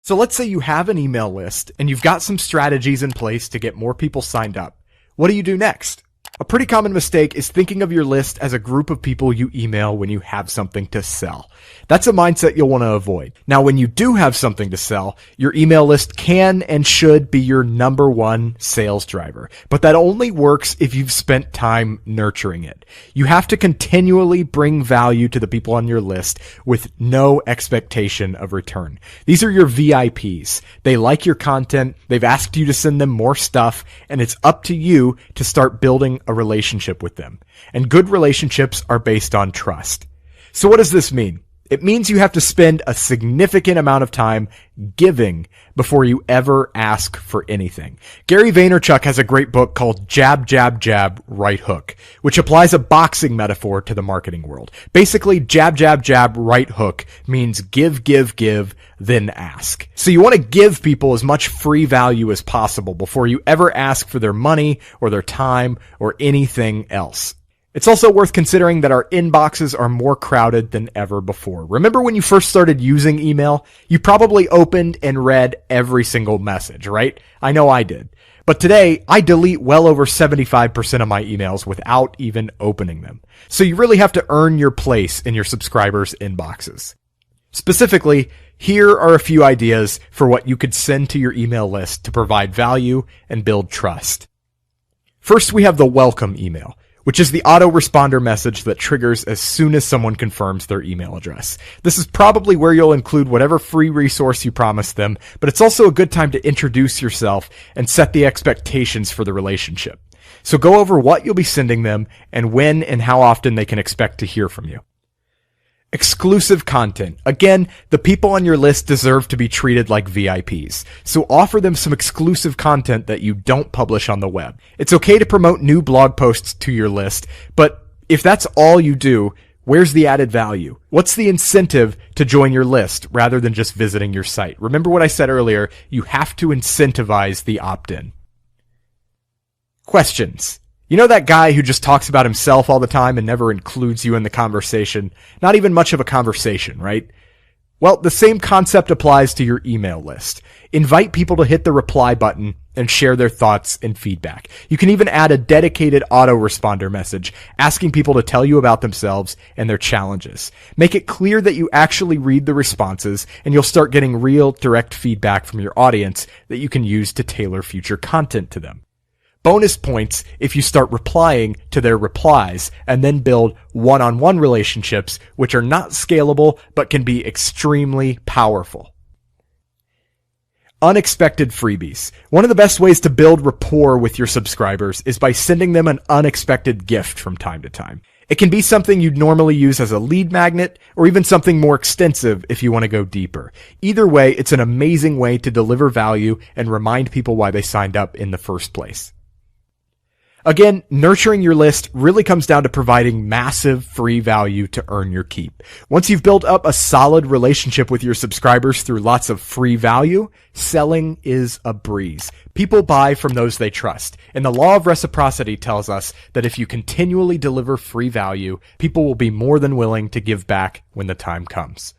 So let's say you have an email list and you've got some strategies in place to get more people signed up. What do you do next? A pretty common mistake is thinking of your list as a group of people you email when you have something to sell. That's a mindset you'll want to avoid. Now, when you do have something to sell, your email list can and should be your number one sales driver. But that only works if you've spent time nurturing it. You have to continually bring value to the people on your list with no expectation of return. These are your VIPs. They like your content. They've asked you to send them more stuff, and it's up to you to start building a relationship with them. And good relationships are based on trust. So what does this mean? It means you have to spend a significant amount of time giving before you ever ask for anything. Gary Vaynerchuk has a great book called Jab, Jab, Jab, Right Hook, which applies a boxing metaphor to the marketing world. Basically, jab, jab, jab, right hook means give, give, give, then ask. So you want to give people as much free value as possible before you ever ask for their money or their time or anything else. It's also worth considering that our inboxes are more crowded than ever before. Remember when you first started using email? You probably opened and read every single message, right? I know I did. But today, I delete well over 75% of my emails without even opening them. So you really have to earn your place in your subscribers' inboxes. Specifically, here are a few ideas for what you could send to your email list to provide value and build trust. First, we have the welcome email, which is the autoresponder message that triggers as soon as someone confirms their email address. This is probably where you'll include whatever free resource you promised them, but it's also a good time to introduce yourself and set the expectations for the relationship. So go over what you'll be sending them and when and how often they can expect to hear from you. Exclusive content. Again, the people on your list deserve to be treated like VIPs. So offer them some exclusive content that you don't publish on the web. It's okay to promote new blog posts to your list, but if that's all you do, where's the added value? What's the incentive to join your list rather than just visiting your site? Remember what I said earlier, you have to incentivize the opt-in. Questions. You know that guy who just talks about himself all the time and never includes you in the conversation? Not even much of a conversation, right? Well, the same concept applies to your email list. Invite people to hit the reply button and share their thoughts and feedback. You can even add a dedicated autoresponder message asking people to tell you about themselves and their challenges. Make it clear that you actually read the responses, and you'll start getting real direct feedback from your audience that you can use to tailor future content to them. Bonus points if you start replying to their replies and then build one-on-one relationships, which are not scalable but can be extremely powerful. Unexpected freebies. One of the best ways to build rapport with your subscribers is by sending them an unexpected gift from time to time. It can be something you'd normally use as a lead magnet, or even something more extensive if you want to go deeper. Either way, it's an amazing way to deliver value and remind people why they signed up in the first place. Again, nurturing your list really comes down to providing massive free value to earn your keep. Once you've built up a solid relationship with your subscribers through lots of free value, selling is a breeze. People buy from those they trust. And the law of reciprocity tells us that if you continually deliver free value, people will be more than willing to give back when the time comes.